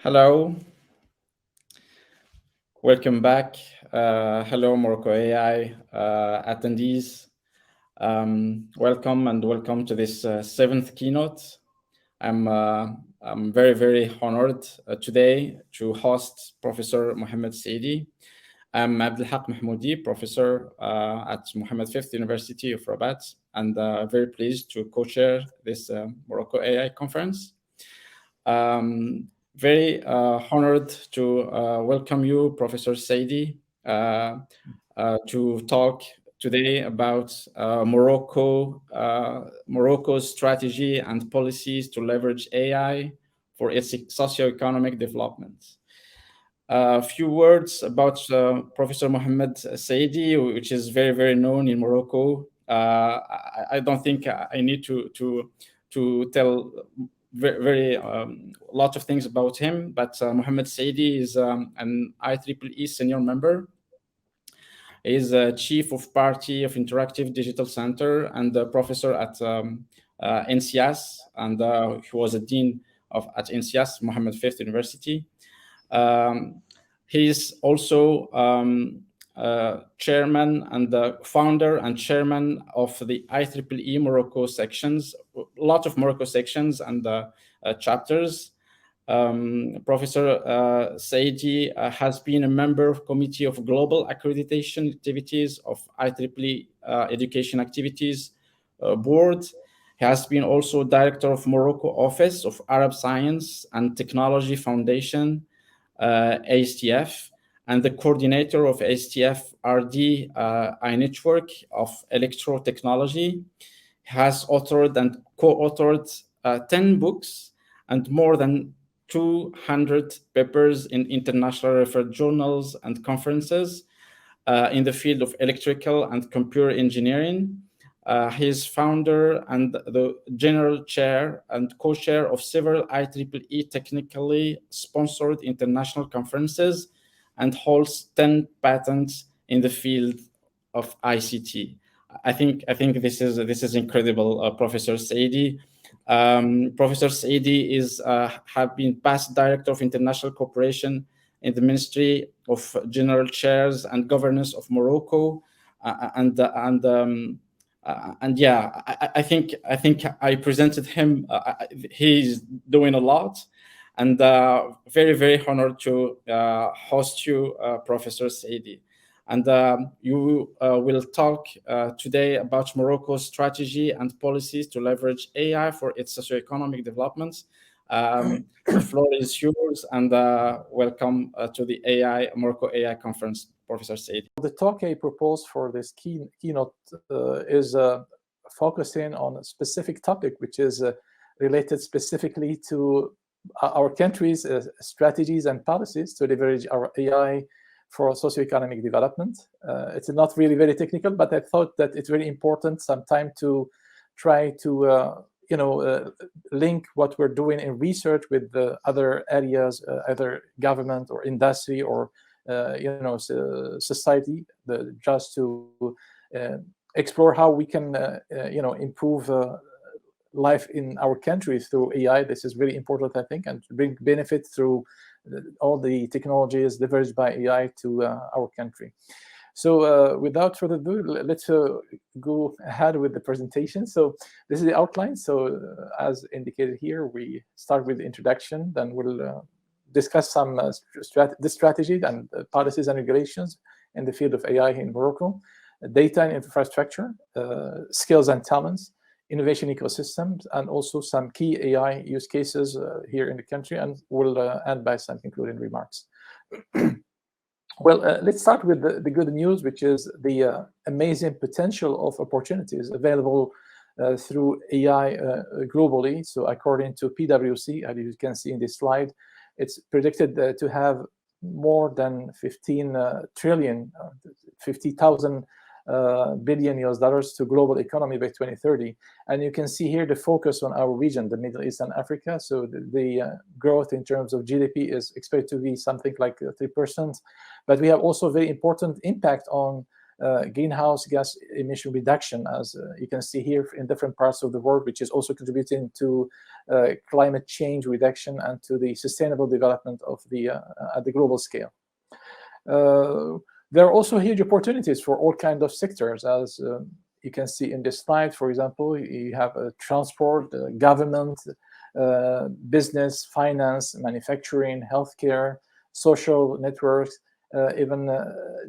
Hello, welcome back. Hello, MoroccoAI attendees. Welcome to this seventh keynote. I'm very honored today to host Professor Mohamed Essaaidi. I'm Abdelhak Mahmoudi, professor at Mohammed Fifth University of Rabat, and very pleased to co-chair this MoroccoAI conference. Very honored to welcome you, Professor Essaaidi, to talk today about Morocco's strategy and policies to leverage AI for its socioeconomic development. A few words about Professor Mohamed Essaaidi, which is very known in Morocco. I don't think I need to tell very lot of things about him, but Mohamed Essaaidi is an IEEE senior member. He is chief of party of Interactive Digital Center and a professor at NCS, and he was a dean at NCS, Mohammed Fifth University. He is also chairman and the founder and chairman of the IEEE Morocco sections, a lot of Morocco sections and chapters. Professor Essaaidi has been a member of Committee of Global Accreditation Activities of IEEE Education Activities Board. He has been also director of Morocco Office of Arab Science and Technology Foundation, ASTF, and the coordinator of ASTF RD network of electro technology. He has authored and co-authored 10 books and more than 200 papers in international referred journals and conferences in the field of electrical and computer engineering. He is founder and the general chair and co-chair of several IEEE technically sponsored international conferences and holds 10 patents in the field of ICT. I think this is incredible, Professor Essaaidi. Professor Essaaidi is have been past director of international cooperation in the Ministry of General Chairs and Governance of Morocco, and yeah, I think I presented him. He's doing a lot, and very honored to host you, Professor Essaaidi. And you will talk today about Morocco's strategy and policies to leverage AI for its socioeconomic developments. The floor is yours, and welcome to the MoroccoAI conference, Professor Essaaidi. The talk I propose for this keynote is focusing on a specific topic, which is related specifically to our country's strategies and policies to leverage our AI for socioeconomic development. It's not really very technical, but I thought that it's very important sometime to try to link what we're doing in research with the other areas, either government or industry or society, just to explore how we can improve life in our country through AI. This is very important, I think, and bring benefit through all the technologies leveraged by AI to our country. So without further ado, let's go ahead with the presentation. So this is the outline. So as indicated here, we start with the introduction, then we'll discuss some the strategy and policies and regulations in the field of AI in Morocco, data and infrastructure, skills and talents, innovation ecosystems, and also some key AI use cases here in the country, and we'll end by some concluding remarks. Well, let's start with the good news, which is the amazing potential of opportunities available through AI globally. So according to PwC, as you can see in this slide, it's predicted to have more than 15 trillion, 50,000 billion US dollars to global economy by 2030. And you can see here the focus on our region, the Middle East and Africa. So the growth in terms of GDP is expected to be something like 3%. But we have also very important impact on greenhouse gas emission reduction, as you can see here in different parts of the world, which is also contributing to climate change reduction and to the sustainable development of at the global scale. There are also huge opportunities for all kinds of sectors, as you can see in this slide. For example, you have transport, government, business, finance, manufacturing, healthcare, social networks, even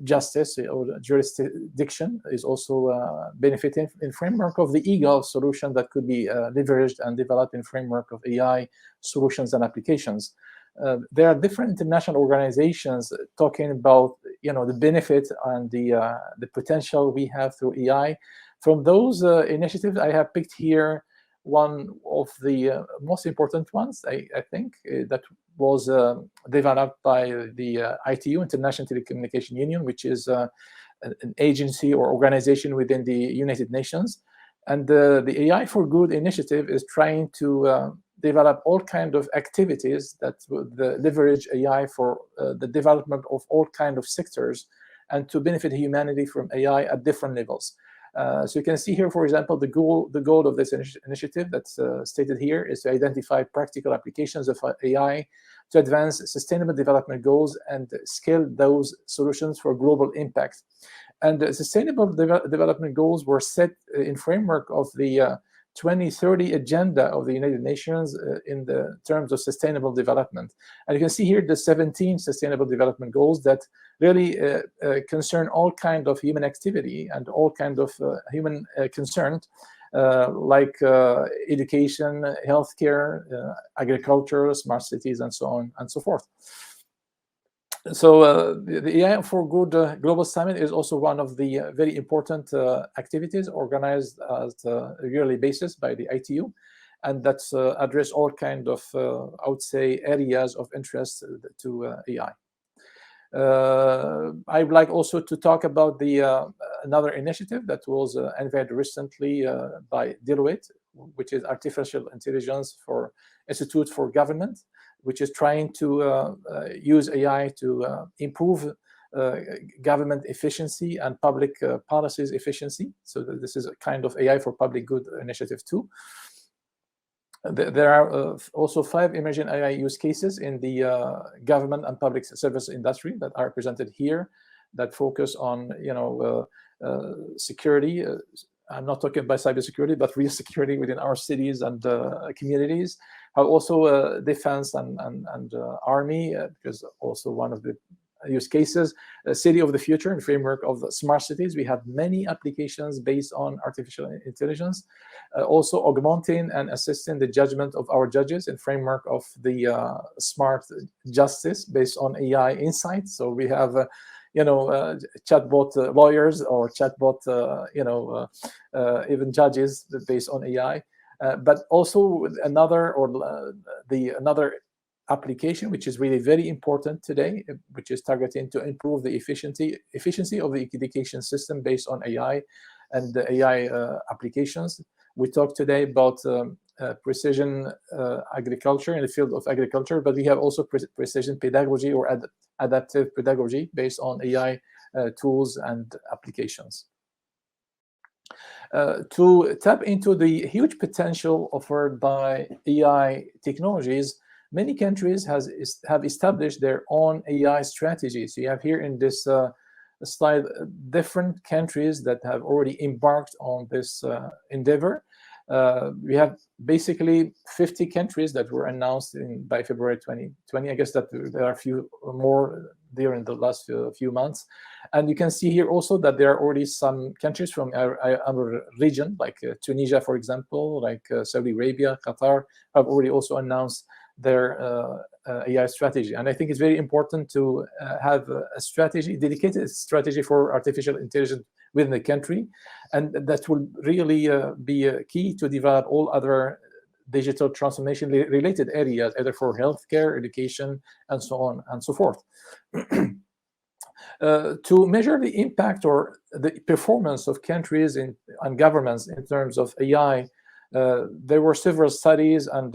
justice or jurisdiction is also benefiting in framework of the eGov solution that could be leveraged and developed in framework of AI solutions and applications. There are different international organizations talking about the benefit and the potential we have through AI. From those initiatives, I have picked here one of the most important ones, I think, that was developed by the ITU, International Telecommunication Union, which is an agency or organization within the United Nations. And the AI for Good initiative is trying to develop all kinds of activities that would leverage AI for the development of all kinds of sectors and to benefit humanity from AI at different levels. So you can see here, for example, the goal of this initiative that's stated here is to identify practical applications of AI to advance sustainable development goals and scale those solutions for global impact. And the sustainable development goals were set in framework of the 2030 agenda of the United Nations in the terms of sustainable development. And you can see here the 17 sustainable development goals that really concern all kinds of human activity and all kinds of human concerns, like education, healthcare, agriculture, smart cities, and so on and so forth. So the AI for Good Global Summit is also one of the very important activities organized as a yearly basis by the ITU, and that's address all kinds of, I would say, areas of interest to AI. I would like also to talk about the another initiative that was unveiled recently by Deloitte, which is Artificial Intelligence for Institute for Government, which is trying to use AI to improve government efficiency and public policies efficiency. So this is a kind of AI for public good initiative too. There are also 5 emerging AI use cases in the government and public service industry that are presented here that focus on security. I'm not talking about cybersecurity, but real security within our cities and communities. Also defense and army, because also one of the use cases, city of the future in framework of smart cities. We have many applications based on artificial intelligence, also augmenting and assisting the judgment of our judges in framework of the smart justice based on AI insights. So we have chatbot lawyers or chatbot even judges based on AI. But also another application which is really very important today, which is targeting to improve the efficiency of the education system based on AI and the AI applications. We talked today about precision agriculture in the field of agriculture, but we have also precision pedagogy or adaptive pedagogy based on AI tools and applications. To tap into the huge potential offered by AI technologies, many countries have established their own AI strategies. So you have here in this slide different countries that have already embarked on this endeavor. We have basically 50 countries that were announced by February 2020. I guess that there are a few more during the last few months. And you can see here also that there are already some countries from our region, like Tunisia, for example, like Saudi Arabia, Qatar, have already also announced their AI strategy. And I think it's very important to have a strategy, dedicated strategy for artificial intelligence within the country. And that will really be key to develop all other digital transformation related areas, either for healthcare, education, and so on and so forth. To measure the impact or the performance of countries and governments in terms of AI, there were several studies and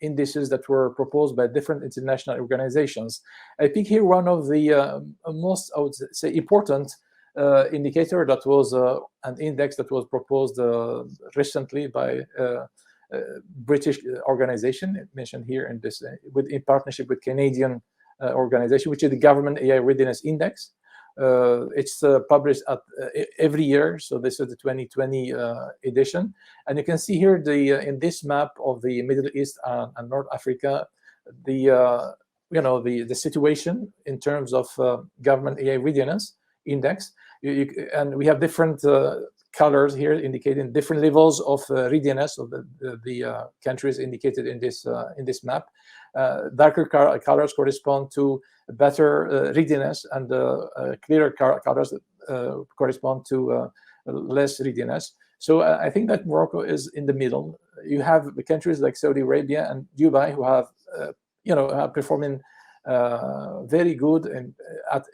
indices that were proposed by different international organizations. I think here one of the most, I would say, important indicator that was an index that was proposed recently by British organization mentioned here in this, in partnership with Canadian organization, which is the Government AI Readiness Index. It's published at, every year, so this is the 2020 edition, and you can see here the in this map of the Middle East and North Africa, the the situation in terms of Government AI Readiness Index, and we have different colors here indicating different levels of readiness of the countries indicated in this map. Darker colors correspond to better readiness, and clearer colors correspond to less readiness. So I think that Morocco is in the middle. You have the countries like Saudi Arabia and Dubai who have are performing very good, and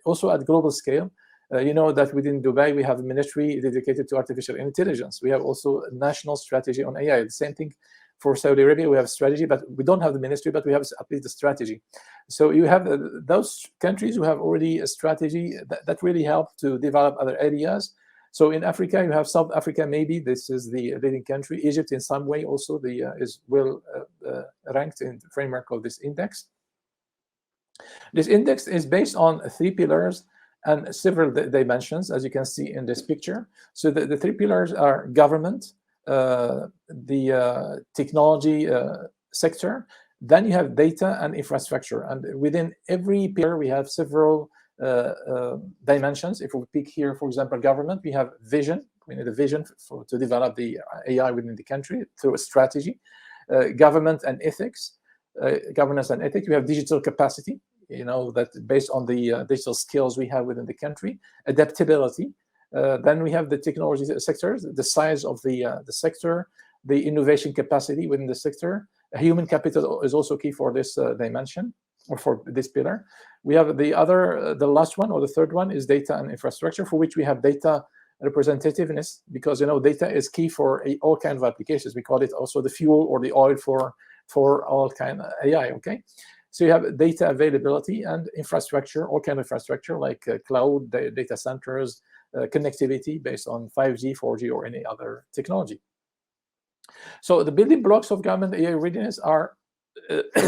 also at global scale. That within Dubai we have a ministry dedicated to artificial intelligence. We have also a national strategy on AI. The same thing for Saudi Arabia. We have a strategy, but we don't have the ministry, but we have at least a strategy. So you have those countries who have already a strategy that really help to develop other areas. So in Africa, you have South Africa, maybe this is the leading country. Egypt in some way also is well ranked in the framework of this index. This index is based on 3 pillars and several dimensions, as you can see in this picture. So the 3 pillars are government, the technology sector, then you have data and infrastructure. And within every pillar, we have several dimensions. If we pick here, for example, government, we have vision. We need a vision to develop the AI within the country through a strategy. Government and ethics, governance and ethics. We have digital capacity, that based on the digital skills we have within the country. Adaptability. Then we have the technology sectors, the size of the sector, the innovation capacity within the sector. Human capital is also key for this dimension, or for this pillar. We have the last one, or the third one, is data and infrastructure, for which we have data representativeness, because data is key for all kinds of applications. We call it also the fuel or the oil for all kind of AI. Okay, so you have data availability and infrastructure, all kind of infrastructure like cloud, data centers, connectivity based on 5G, 4G, or any other technology. So the building blocks of government AI readiness are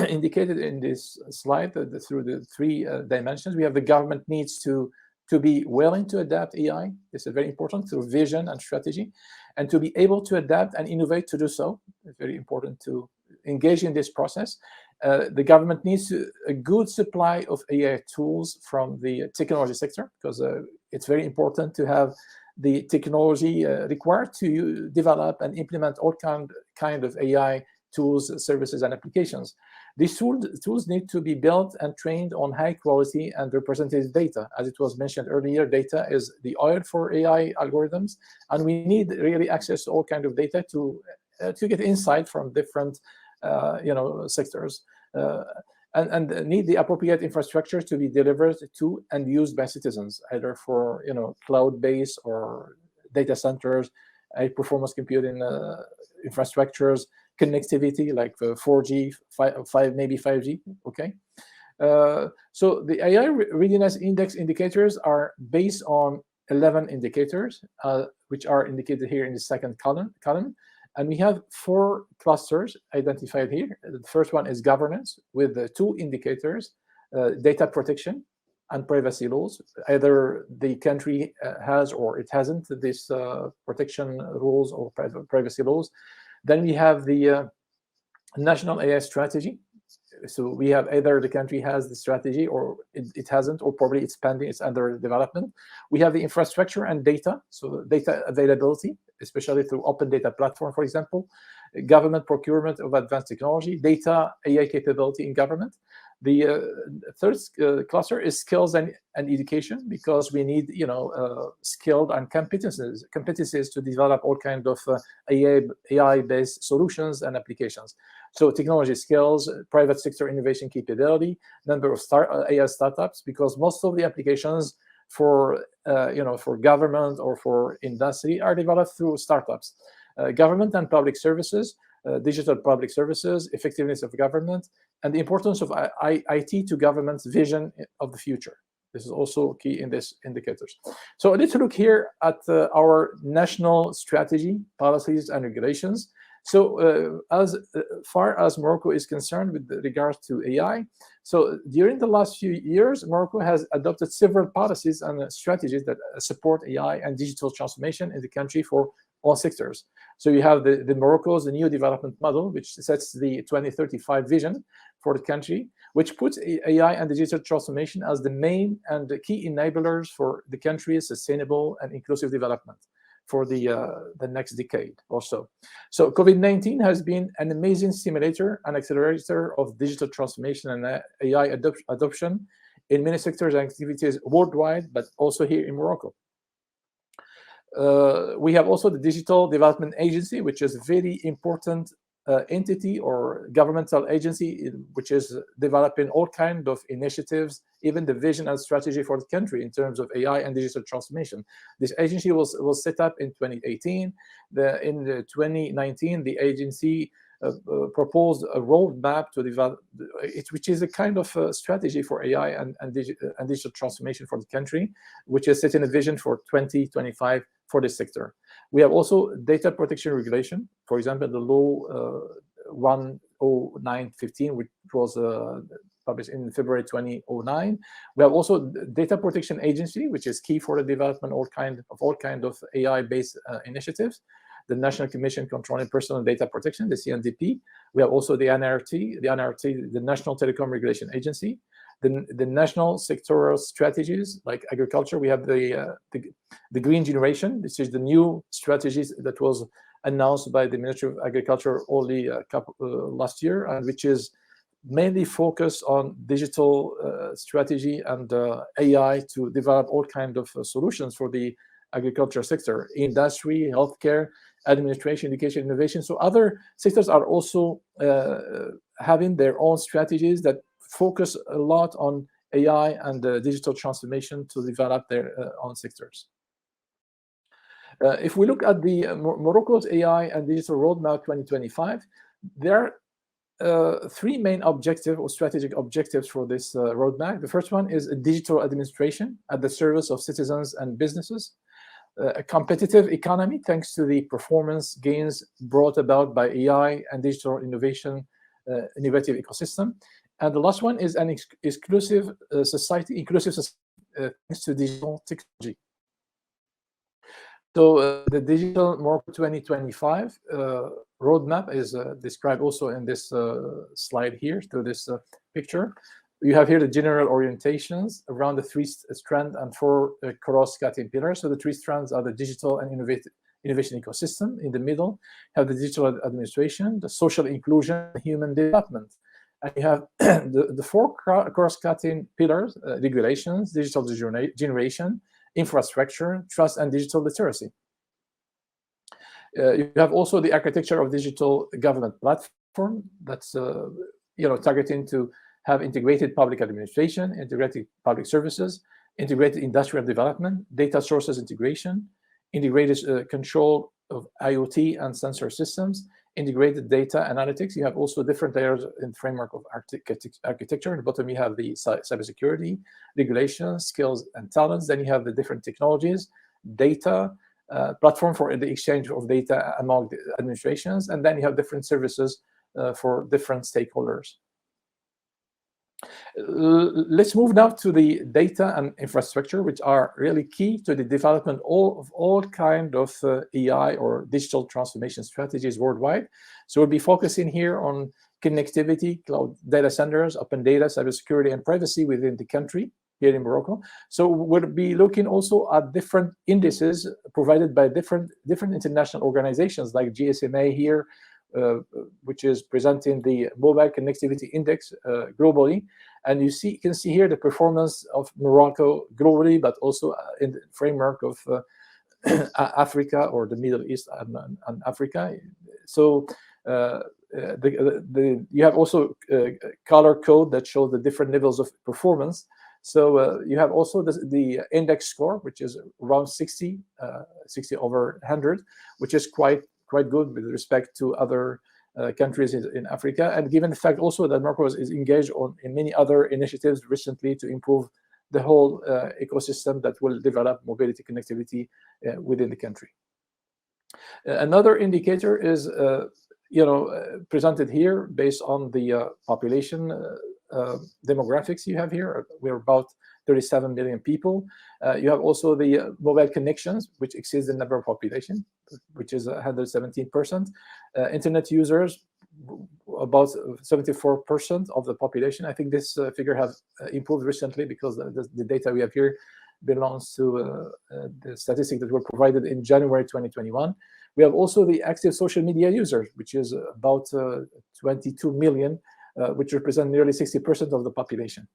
indicated in this slide through the 3 dimensions. We have the government needs to be willing to adapt AI. This is very important, through vision and strategy, and to be able to adapt and innovate to do so. It's very important to engage in this process. The government needs a good supply of AI tools from the technology sector, because it's very important to have the technology required to develop and implement all kind of AI tools, services, and applications. These tools need to be built and trained on high quality and representative data. As it was mentioned earlier, data is the oil for AI algorithms, and we need really access to all kind of data to get insight from different sectors, and need the appropriate infrastructure to be delivered to and used by citizens, either for cloud-based or data centers, high performance computing infrastructures, connectivity like 4G, 5 maybe 5G. Okay, so the AI Readiness Index indicators are based on 11 indicators, which are indicated here in the second column. And we have 4 clusters identified here. The first one is governance, with 2 indicators, data protection and privacy laws. Either the country has or it hasn't this protection rules or privacy laws. Then we have the national AI strategy. So we have either the country has the strategy or it hasn't, or probably it's pending, it's under development. We have the infrastructure and data, so data availability, especially through open data platform, for example, government procurement of advanced technology, data AI capability in government. The third cluster is skills and education, because we need skilled and competencies to develop all kinds of AI-based solutions and applications. So technology skills, private sector innovation capability, number of AI startups, because most of the applications for government or for industry are developed through startups. Government and public services, digital public services, effectiveness of government, and the importance of IT to government's vision of the future. This is also key in these indicators. So let's look here at our national strategy, policies, and regulations. So as far as Morocco is concerned with regards to AI, so during the last few years, Morocco has adopted several policies and strategies that support AI and digital transformation in the country for all sectors. So you have the Morocco's new development model, which sets the 2035 vision for the country, which puts AI and digital transformation as the main and the key enablers for the country's sustainable and inclusive development for the next decade or so. So COVID-19 has been an amazing stimulator and accelerator of digital transformation and AI adoption in many sectors and activities worldwide, but also here in Morocco. We have also the Digital Development Agency, which is a very important entity or governmental agency, which is developing all kinds of initiatives, even the vision and strategy for the country in terms of AI and digital transformation. This agency was set up in 2018. In 2019, the agency proposed a roadmap to develop it, which is a kind of strategy for AI and digital transformation for the country, which is setting a vision for 2025 for this sector. We have also data protection regulation, for example, the law 10915, which was published in February 2009. We have also data protection agency, which is key for the development of all kind of AI-based initiatives. The National Commission Controlling Personal Data Protection, the CNDP. We have also the NRT, the National Telecom Regulation Agency. The national sectoral strategies like agriculture. We have the green generation. This is the new strategies that was announced by the Ministry of Agriculture only last year, and which is mainly focused on digital strategy and AI to develop all kinds of solutions for the agriculture sector, industry, healthcare, administration, education, innovation. So other sectors are also having their own strategies that focus a lot on AI and digital transformation to develop their own sectors. If we look at the Morocco's AI and digital roadmap 2025, there are three main objectives or strategic objectives for this roadmap. The first one is a digital administration at the service of citizens and businesses, a competitive economy thanks to the performance gains brought about by AI and digital innovative ecosystem. And the last one is an inclusive society thanks to digital technology. So the Digital Morocco 2025 roadmap is described also in this slide here, through this picture. You have here the general orientations around the three strands and four cross-cutting pillars. So the three strands are the digital and innovation ecosystem. In the middle, you have the digital administration, the social inclusion, human development. And you have the four cross-cutting pillars, regulations, digital generation, infrastructure, trust, and digital literacy. You have also the architecture of digital government platform that's targeting to have integrated public administration, integrated public services, integrated industrial development, data sources integration, integrated control of IoT and sensor systems, integrated data analytics. You have also different layers in the framework of architecture. At the bottom, you have the cybersecurity, regulation, skills, and talents. Then you have the different technologies, data, platform for the exchange of data among the administrations, and then you have different services for different stakeholders. Let's move now to the data and infrastructure, which are really key to the development of all kinds of AI or digital transformation strategies worldwide. So we'll be focusing here on connectivity, cloud data centers, open data, cybersecurity, and privacy within the country here in Morocco. So we'll be looking also at different indices provided by different international organizations like GSMA here, which is presenting the Mobile Connectivity Index globally. And you can see here the performance of Morocco globally, but also in the framework of Africa or the Middle East and Africa. So you have also a color code that shows the different levels of performance. So you have also the index score, which is around 60 over 100, which is quite good with respect to other countries in Africa. And given the fact also that Morocco is engaged in many other initiatives recently to improve the whole ecosystem that will develop mobility connectivity within the country. Another indicator is presented here based on the population demographics you have here. We're about 37 million people. You have also the mobile connections, which exceeds the number of population, which is 117%. Internet users, about 74% of the population. I think this figure has improved recently because the data we have here belongs to the statistics that were provided in January 2021. We have also the active social media users, which is about 22 million, which represent nearly 60% of the population.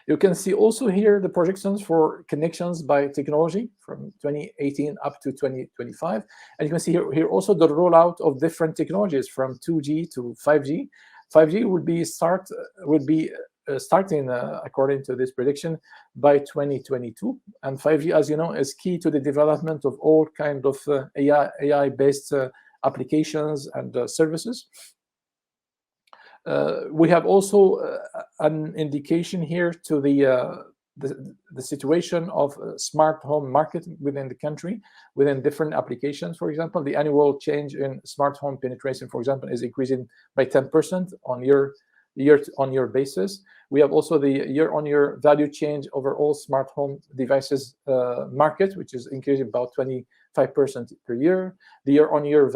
You can see also here the projections for connections by technology from 2018 up to 2025. And you can see here also the rollout of different technologies from 2G to 5G. 5G will be starting, according to this prediction, by 2022. And 5G, as you know, is key to the development of all kinds of AI-based applications and services. We have also an indication here to the situation of smart home market within the country, within different applications. For example, the annual change in smart home penetration, for example, is increasing by 10% on year-on-year basis. We have also the year-on-year value change over all smart home devices market, which is increasing about 25% per year. The year-on-year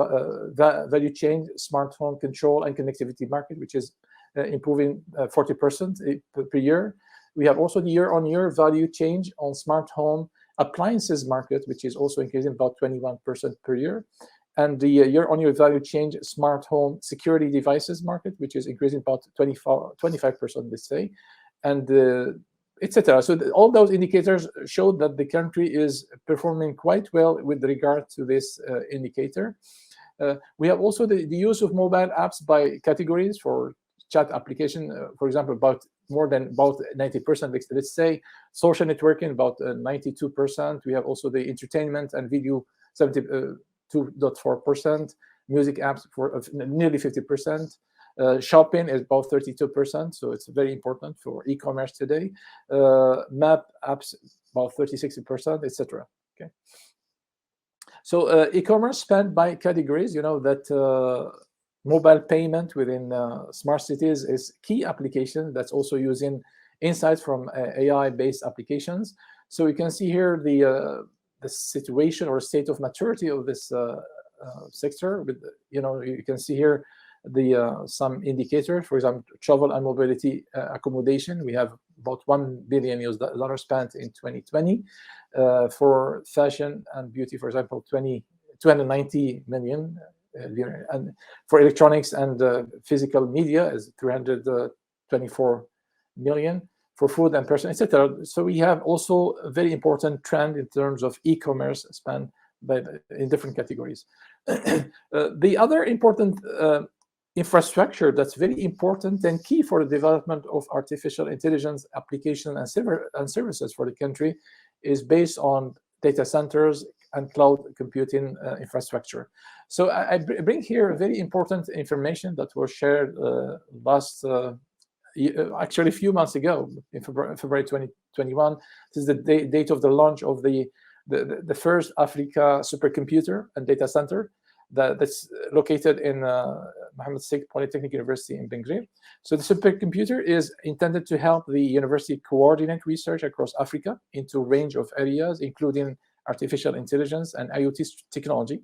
value change smart home control and connectivity market, which is improving 40% per year. We have also the year-on-year value change on smart home appliances market, which is also increasing about 21% per year. And the year-on-year value change smart home security devices market, which is increasing about 25%, let's say, and etc. So all those indicators show that the country is performing quite well with regard to this indicator. We have also the use of mobile apps by categories for chat application, for example, about 90%, let's say. Social networking, about 92%. We have also the entertainment and video, 72.4%. Music apps for nearly 50%. Shopping is about 32%, so it's very important for e-commerce today. Map apps, about 36%, etc. Okay. So e-commerce spent by categories, you know that mobile payment within smart cities is key application that's also using insights from AI-based applications. So you can see here the situation or state of maturity of this sector. With, you can see here some indicators. For example, travel and mobility accommodation. We have about $1 billion spent in 2020. For fashion and beauty, for example, 290 million. And for electronics and physical media is 324 million. For food and person, etc. So we have also a very important trend in terms of e-commerce spent in different categories. The other important infrastructure that's very important and key for the development of artificial intelligence application and services for the country is based on data centers and cloud computing infrastructure. So I bring here very important information that was shared actually a few months ago, in February 2021. This is the date of the launch of the first Africa supercomputer and data center that's located in Mohammed Essaaidi Polytechnic University in Benguir. So the supercomputer is intended to help the university coordinate research across Africa into a range of areas, including artificial intelligence and IoT technology.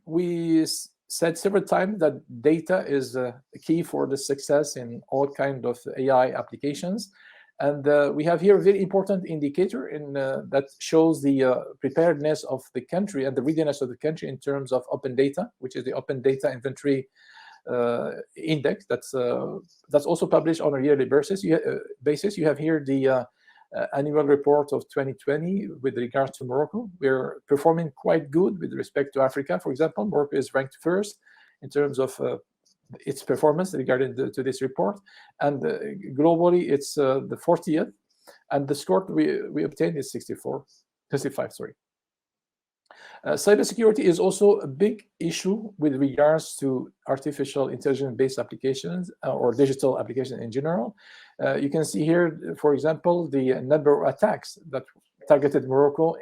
We said several times that data is key for the success in all kinds of AI applications. And we have here a very important indicator that shows the preparedness of the country and the readiness of the country in terms of open data, which is the Open Data Inventory Index. That's also published on a yearly basis. You have here the annual report of 2020 with regards to Morocco. We're performing quite good with respect to Africa. For example, Morocco is ranked first in terms of its performance regarding to this report, and globally it's the 40th, and the score we obtained is 65. Sorry. Cybersecurity is also a big issue with regards to artificial intelligence-based applications or digital applications in general. You can see here, for example, the number of attacks that targeted Morocco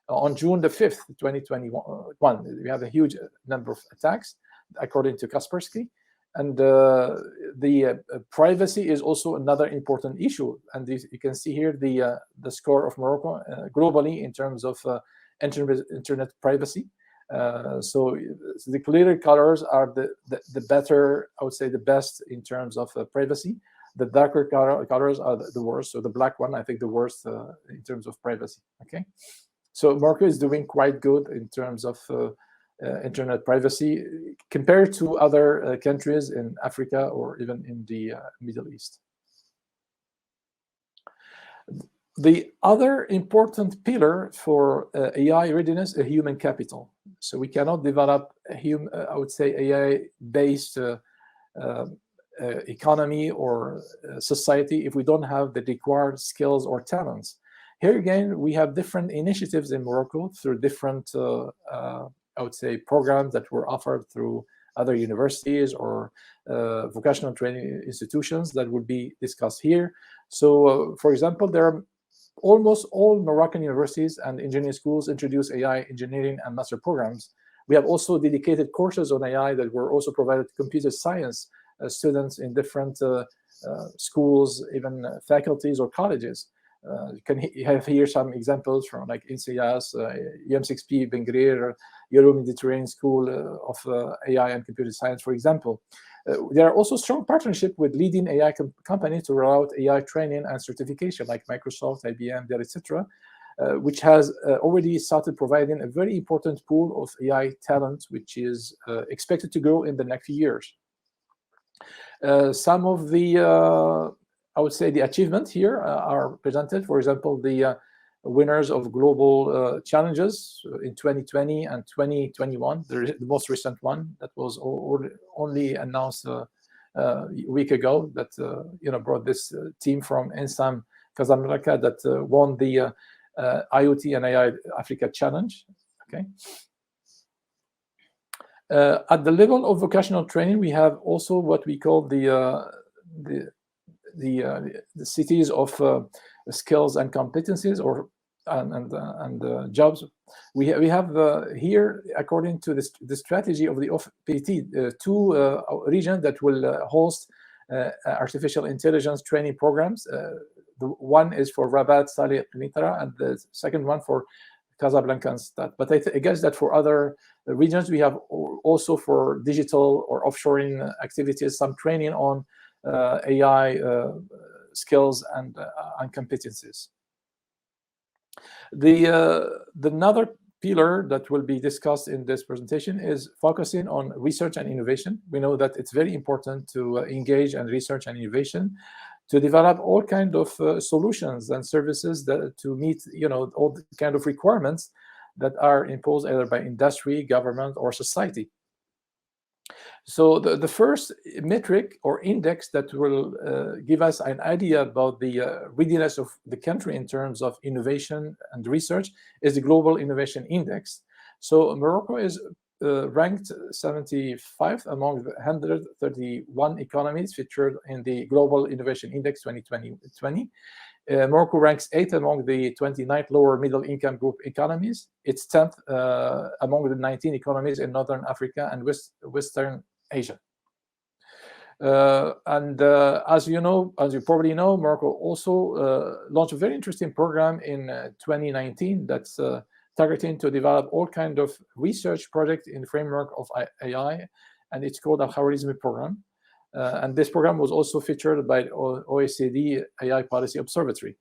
on June the 5th, 2021. We have a huge number of attacks, according to Kaspersky. And the privacy is also another important issue. And you can see here the score of Morocco globally in terms of internet privacy. So the clearer colors are the better, I would say, the best in terms of privacy. The darker colors are the worst. So the black one, I think, the worst in terms of privacy. Okay, so Morocco is doing quite good in terms of internet privacy compared to other countries in Africa or even in the Middle East. The other important pillar for AI readiness is human capital. So we cannot develop I would say, AI-based economy or society if we don't have the required skills or talents. Here again, we have different initiatives in Morocco through different, I would say, programs that were offered through other universities or vocational training institutions that will be discussed here. So, for example, there are almost all Moroccan universities and engineering schools introduce AI engineering and master programs. We have also dedicated courses on AI that were also provided to computer science students in different schools, even faculties or colleges. You can have here some examples from like INSEAS, UM6P, Ben Gurir, Euro Mediterranean School of AI and Computer Science, for example. There are also strong partnerships with leading AI companies to roll out AI training and certification, like Microsoft, IBM, Dell, etc., which has already started providing a very important pool of AI talent, which is expected to grow in the next few years. Some of the, I would say, the achievements here are presented. For example, the winners of global challenges in 2020 and 2021, the most recent one that was only announced a week ago, that brought this team from Ensam Casablanca that won the IoT and AI Africa Challenge. Okay. At the level of vocational training, we have also what we call the cities of skills and competencies, or and jobs. We have here, according to the strategy of the OFPT, two regions that will host artificial intelligence training programs. The one is for Rabat, Saleh, Nitra, and the second one for Casablanca and Stad. But I guess that for other regions, we have also for digital or offshoring activities, some training on AI skills and competencies. Another pillar that will be discussed in this presentation is focusing on research and innovation. We know that it's very important to engage in research and innovation, to develop all kinds of solutions and services that to meet all the kind of requirements that are imposed either by industry, government, or society. So the first metric or index that will give us an idea about the readiness of the country in terms of innovation and research is the Global Innovation Index. So Morocco is ranked 75 among the 131 economies featured in the Global Innovation Index 2020. Morocco ranks 8th among the 29th lower middle income group economies. It's 10th among the 19 economies in Northern Africa and Western Asia. As you probably know, Morocco also launched a very interesting program in 2019 that's targeting to develop all kinds of research projects in the framework of AI, and it's called a Khwarizmi program. And this program was also featured by OECD AI Policy Observatory.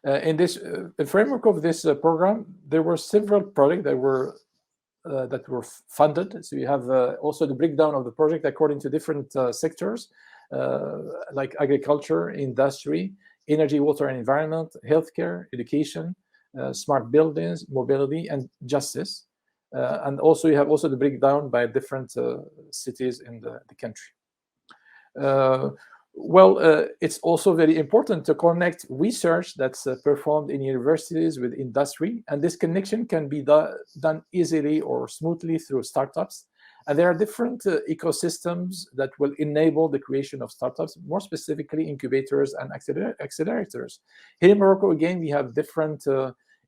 In the framework of this program, there were several projects that were funded. So you have also the breakdown of the project according to different sectors, like agriculture, industry, energy, water and environment, healthcare, education, smart buildings, mobility, and justice. And also you have also the breakdown by different cities in the country. Well, it's also very important to connect research that's performed in universities with industry, and this connection can be done easily or smoothly through startups. And there are different ecosystems that will enable the creation of startups, more specifically incubators and accelerators. Here in Morocco, again, we have different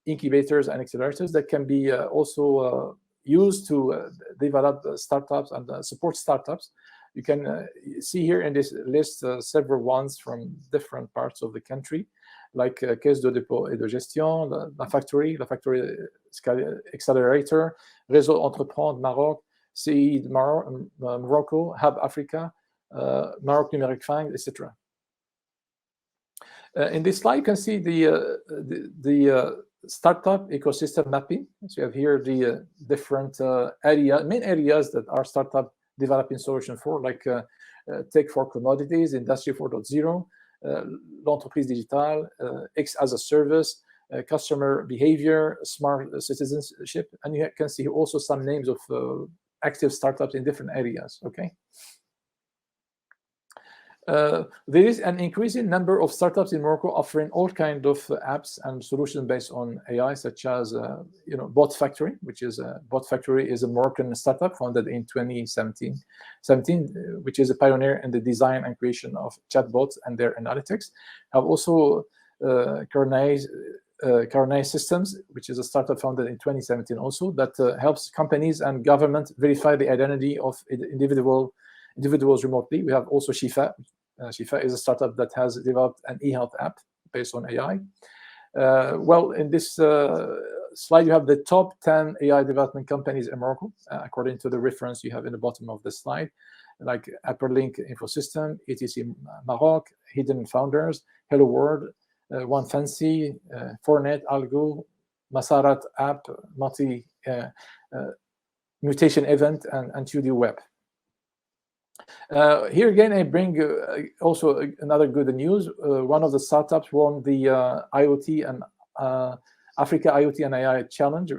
incubators and accelerators that can be also used to develop startups and support startups. You can see here in this list several ones from different parts of the country, like Caisse de dépôt et de gestion, La Factory Accelerator, Réseau Entreprendre Maroc, CI Morocco, Hub Africa, Maroc Numérique Fund, etc. In this slide, you can see the startup ecosystem mapping. So you have here the different main areas that are startup developing solution for, like tech for commodities, industry 4.0, l'entreprise digitale, X as a service, customer behavior, smart citizenship, and you can see also some names of active startups in different areas. Okay. There is an increasing number of startups in Morocco offering all kinds of apps and solutions based on AI, such as Bot Factory, which is Bot Factory is a Moroccan startup founded in 2017, which is a pioneer in the design and creation of chatbots and their analytics. Have also Carnage Systems, which is a startup founded in 2017 also, that helps companies and government verify the identity of individuals remotely. We have also Shifa. Shifa is a startup that has developed an e-health app based on AI. Well, in this slide, you have the top 10 AI development companies in Morocco, according to the reference you have in the bottom of the slide, like Upperlink Infosystem, ETC Maroc, Hidden Founders, Hello World, One Fancy, Fornet, Algo, Masarat App, Multi Mutation Event, and Tudio Web. Here again, I bring also another good news. One of the startups won the IoT and Africa IoT and AI Challenge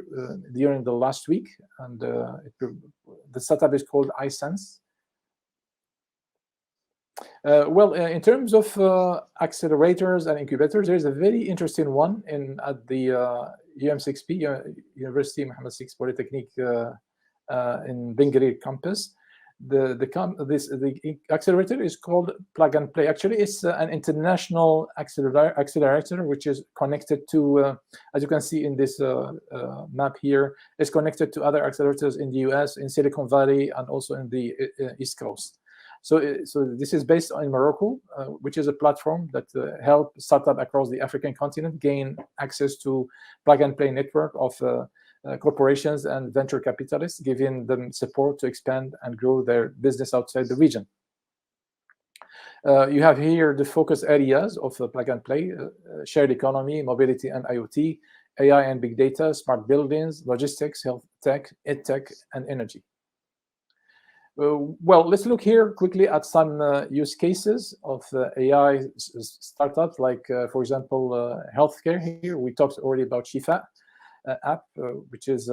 during the last week, and the startup is called iSense. Well, in terms of accelerators and incubators, there's a very interesting one at the UM6P, University Mohammed VI Polytechnique in Benguerir campus. The accelerator is called Plug and Play. Actually, it's an international accelerator which is connected to, as you can see in this map here, is connected to other accelerators in the US, in Silicon Valley, and also in the East Coast. So this is based in Morocco, which is a platform that helps startups across the African continent gain access to Plug and Play network of corporations and venture capitalists, giving them support to expand and grow their business outside the region. You have here the focus areas of Plug and Play: shared economy, mobility and IoT, AI and big data, smart buildings, logistics, health tech, edtech, and energy. Well, let's look here quickly at some use cases of AI startups, like, for example, healthcare. Here we talked already about Shifa app, which is,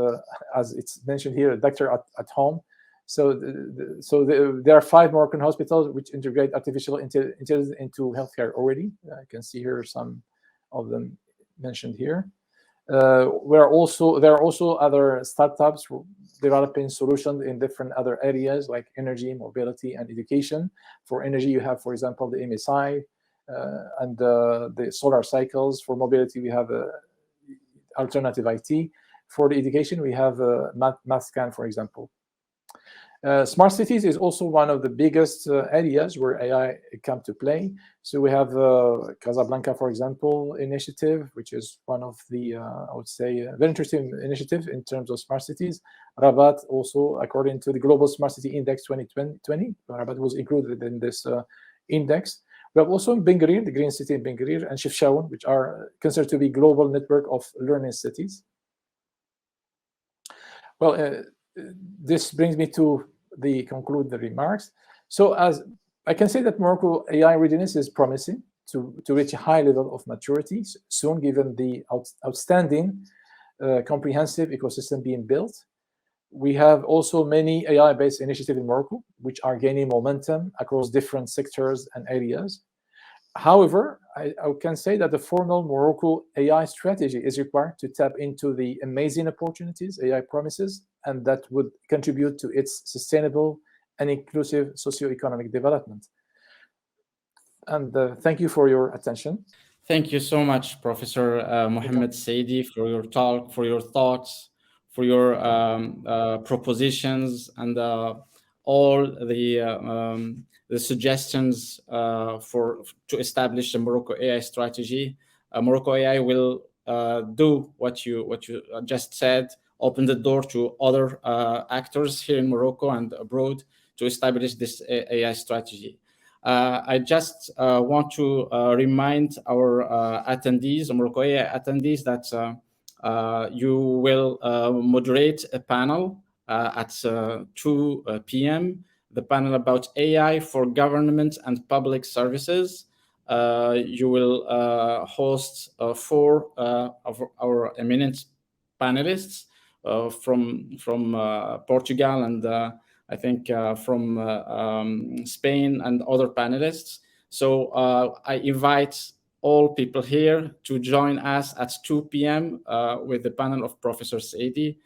as it's mentioned here, a doctor at home. So there are 5 Moroccan hospitals which integrate artificial intelligence into healthcare already. I can see here some of them mentioned here. There are also other startups developing solutions in different other areas like energy, mobility, and education. For energy, you have, for example, the MSI and the solar cycles. For mobility, we have alternative IT. For the education, we have MathScan, for example. Smart cities is also one of the biggest areas where AI come to play. So we have Casablanca, for example, initiative, which is one of the, I would say, very interesting initiative in terms of smart cities. Rabat also, according to the Global Smart City Index 2020, Rabat was included in this index. We have also Benguerir, the Green City in Benguerir, and Chefchaouen, which are considered to be global network of learning cities. Well, this brings me to conclude the remarks. So as I can say that Morocco AI readiness is promising to reach a high level of maturity soon, given the outstanding comprehensive ecosystem being built. We have also many AI-based initiatives in Morocco, which are gaining momentum across different sectors and areas. However, I can say that the formal Morocco AI strategy is required to tap into the amazing opportunities AI promises, and that would contribute to its sustainable and inclusive socioeconomic development. And thank you for your attention. Thank you so much, Professor Mohamed Essaaidi, for your talk, for your thoughts, for your propositions, and all the suggestions to establish the MoroccoAI strategy. MoroccoAI will do what you just said, open the door to other actors here in Morocco and abroad to establish this AI strategy. I just want to remind our attendees, MoroccoAI attendees, that you will moderate a panel at 2 p.m., the panel about AI for government and public services. You will host 4 of our eminent panelists from Portugal and I think from Spain and other panelists. So I invite all people here to join us at 2 p.m. With the panel of Professor Essaaidi.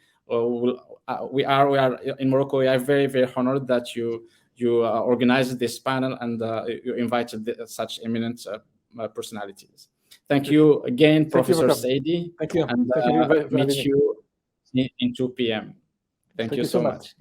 We are in Morocco. We are very, very honored that you organized this panel and you invited such eminent personalities. Thank you again, Professor Essaaidi. Thank you. And Thank you meet you in 2 p.m. Thank you so much.